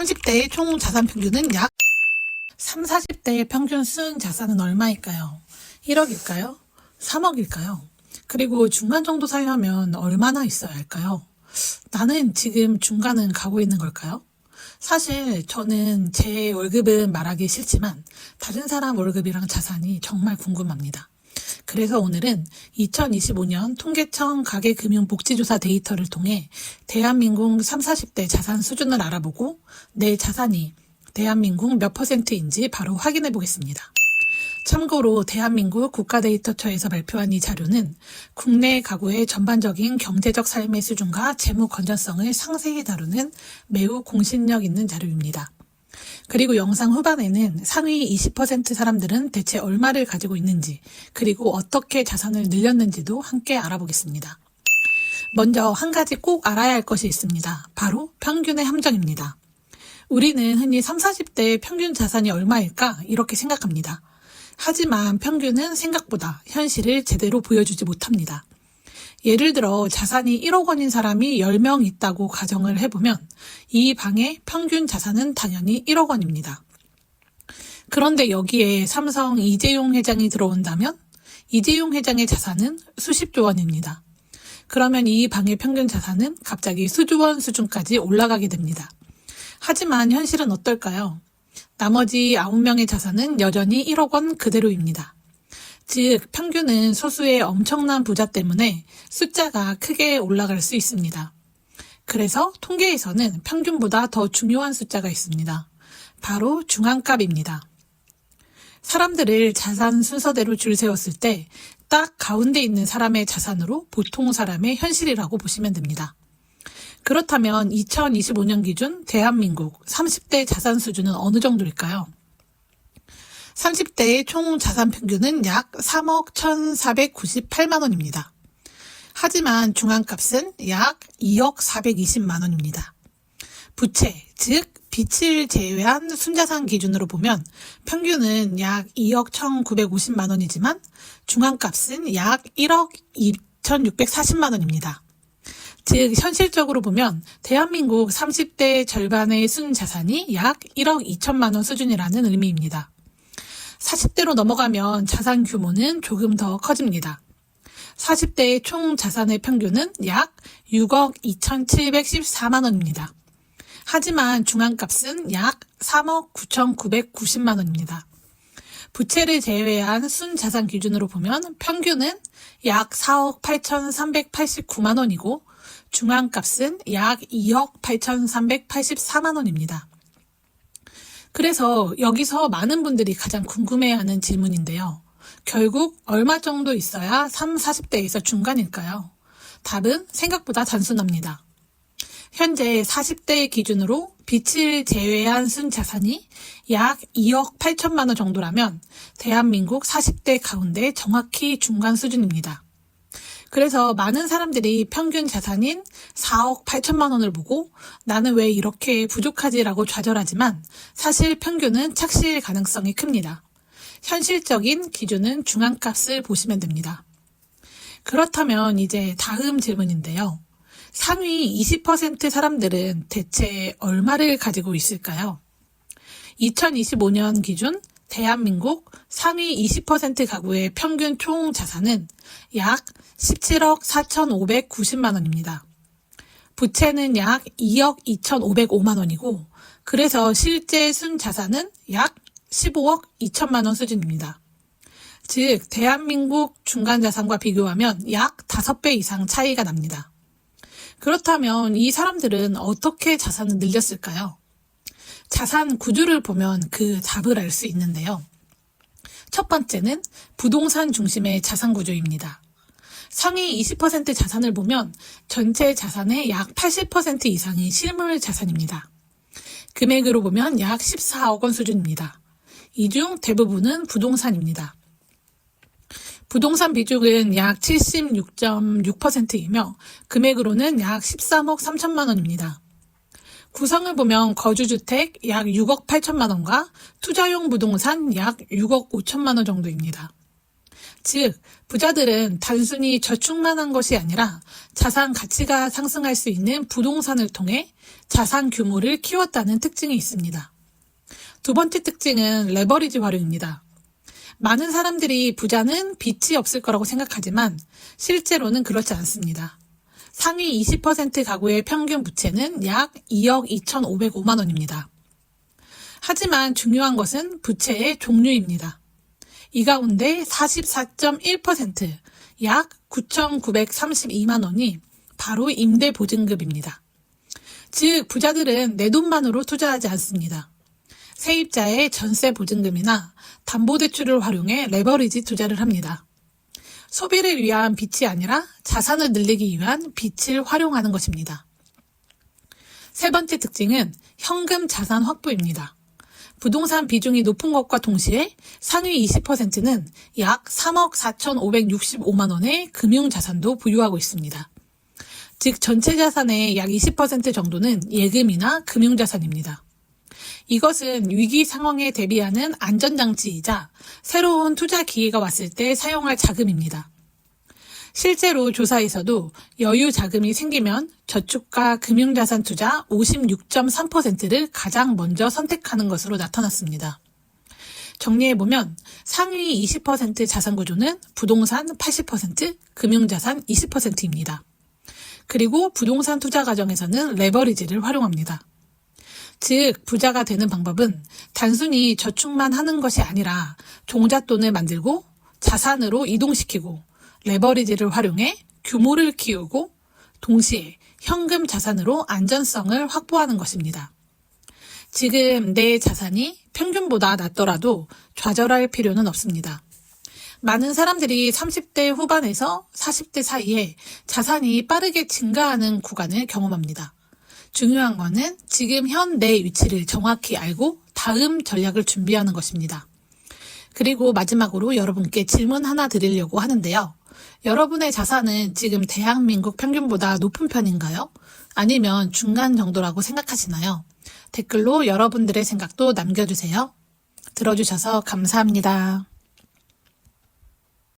30대의 총 자산 평균은 약 40대의 평균 순 자산은 얼마일까요? 1억일까요? 3억일까요? 그리고 중간 정도 살려면 얼마나 있어야 할까요? 나는 지금 중간은 가고 있는 걸까요? 사실 저는 제 월급은 말하기 싫지만 다른 사람 월급이랑 자산이 정말 궁금합니다. 그래서 오늘은 2025년 통계청 가계금융복지조사 데이터를 통해 대한민국 30, 40대 자산 수준을 알아보고 내 자산이 대한민국 몇 %인지 바로 확인해 보겠습니다. 참고로 대한민국 국가데이터처에서 발표한 이 자료는 국내 가구의 전반적인 경제적 삶의 수준과 재무 건전성을 상세히 다루는 매우 공신력 있는 자료입니다. 그리고 영상 후반에는 상위 20% 사람들은 대체 얼마를 가지고 있는지, 그리고 어떻게 자산을 늘렸는지도 함께 알아보겠습니다. 먼저 한 가지 꼭 알아야 할 것이 있습니다. 바로 평균의 함정입니다. 우리는 흔히 30, 40대의 평균 자산이 얼마일까 이렇게 생각합니다. 하지만 평균은 생각보다 현실을 제대로 보여주지 못합니다. 예를 들어 자산이 1억 원인 사람이 10명 있다고 가정을 해보면 이 방의 평균 자산은 당연히 1억 원입니다. 그런데 여기에 삼성 이재용 회장이 들어온다면 이재용 회장의 자산은 수십조 원입니다. 그러면 이 방의 평균 자산은 갑자기 수조 원 수준까지 올라가게 됩니다. 하지만 현실은 어떨까요? 나머지 9명의 자산은 여전히 1억 원 그대로입니다. 즉 평균은 소수의 엄청난 부자 때문에 숫자가 크게 올라갈 수 있습니다. 그래서 통계에서는 평균보다 더 중요한 숫자가 있습니다. 바로 중앙값입니다. 사람들을 자산 순서대로 줄 세웠을 때 딱 가운데 있는 사람의 자산으로 보통 사람의 현실이라고 보시면 됩니다. 그렇다면 2025년 기준 대한민국 30대 자산 수준은 어느 정도일까요? 30대의 총 자산 평균은 약 3억 1,498만 원입니다. 하지만 중앙값은 약 2억 420만 원입니다. 부채, 즉 빚을 제외한 순자산 기준으로 보면 평균은 약 2억 1,950만 원이지만 중앙값은 약 1억 2,640만 원입니다. 즉 현실적으로 보면 대한민국 30대 절반의 순자산이 약 1억 2천만 원 수준이라는 의미입니다. 40대로 넘어가면 자산 규모는 조금 더 커집니다. 40대의 총 자산의 평균은 약 6억 2,714만 원입니다. 하지만 중앙값은 약 3억 9,990만 원입니다. 부채를 제외한 순자산 기준으로 보면 평균은 약 4억 8,389만 원이고 중앙값은 약 2억 8,384만 원입니다. 그래서 여기서 많은 분들이 가장 궁금해하는 질문인데요. 결국 얼마 정도 있어야 30, 40대에서 중간일까요? 답은 생각보다 단순합니다. 현재 40대 기준으로 빚을 제외한 순자산이 약 2억 8천만 원 정도라면 대한민국 40대 가운데 정확히 중간 수준입니다. 그래서 많은 사람들이 평균 자산인 4억 8천만 원을 보고 나는 왜 이렇게 부족하지라고 좌절하지만 사실 평균은 착시일 가능성이 큽니다. 현실적인 기준은 중앙값을 보시면 됩니다. 그렇다면 이제 다음 질문인데요. 상위 20% 사람들은 대체 얼마를 가지고 있을까요? 2025년 기준 대한민국 상위 20% 가구의 평균 총 자산은 약 17억 4,590만 원입니다. 부채는 약 2억 2,505만 원이고 그래서 실제 순자산은 약 15억 2천만 원 수준입니다. 즉 대한민국 중간자산과 비교하면 약 5배 이상 차이가 납니다. 그렇다면 이 사람들은 어떻게 자산을 늘렸을까요? 자산 구조를 보면 그 답을 알 수 있는데요. 첫 번째는 부동산 중심의 자산 구조입니다. 상위 20% 자산을 보면 전체 자산의 약 80% 이상이 실물 자산입니다. 금액으로 보면 약 14억 원 수준입니다. 이 중 대부분은 부동산입니다. 부동산 비중은 약 76.6%이며 금액으로는 약 13억 3천만 원입니다. 구성을 보면 거주주택 약 6억 8천만 원과 투자용 부동산 약 6억 5천만 원 정도입니다. 즉, 부자들은 단순히 저축만 한 것이 아니라 자산 가치가 상승할 수 있는 부동산을 통해 자산 규모를 키웠다는 특징이 있습니다. 두 번째 특징은 레버리지 활용입니다. 많은 사람들이 부자는 빚이 없을 거라고 생각하지만 실제로는 그렇지 않습니다. 상위 20% 가구의 평균 부채는 약 2억 2,505만 원입니다. 하지만 중요한 것은 부채의 종류입니다. 이 가운데 44.1%, 약 9,932만 원이 바로 임대보증급입니다. 즉, 부자들은 내 돈만으로 투자하지 않습니다. 세입자의 전세 보증금이나 담보대출을 활용해 레버리지 투자를 합니다. 소비를 위한 빚이 아니라 자산을 늘리기 위한 빚을 활용하는 것입니다. 세 번째 특징은 현금 자산 확보입니다. 부동산 비중이 높은 것과 동시에 상위 20%는 약 3억 4,565만 원의 금융자산도 보유하고 있습니다. 즉 전체 자산의 약 20% 정도는 예금이나 금융자산입니다. 이것은 위기 상황에 대비하는 안전장치이자 새로운 투자 기회가 왔을 때 사용할 자금입니다. 실제로 조사에서도 여유 자금이 생기면 저축과 금융자산 투자 56.3%를 가장 먼저 선택하는 것으로 나타났습니다. 정리해보면 상위 20% 자산 구조는 부동산 80%, 금융자산 20%입니다. 그리고 부동산 투자 과정에서는 레버리지를 활용합니다. 즉, 부자가 되는 방법은 단순히 저축만 하는 것이 아니라 종잣돈을 만들고 자산으로 이동시키고 레버리지를 활용해 규모를 키우고 동시에 현금 자산으로 안전성을 확보하는 것입니다. 지금 내 자산이 평균보다 낮더라도 좌절할 필요는 없습니다. 많은 사람들이 30대 후반에서 40대 사이에 자산이 빠르게 증가하는 구간을 경험합니다. 중요한 것은 지금 현 내 위치를 정확히 알고 다음 전략을 준비하는 것입니다. 그리고 마지막으로 여러분께 질문 하나 드리려고 하는데요. 여러분의 자산은 지금 대한민국 평균보다 높은 편인가요? 아니면 중간 정도라고 생각하시나요? 댓글로 여러분들의 생각도 남겨주세요. 들어주셔서 감사합니다.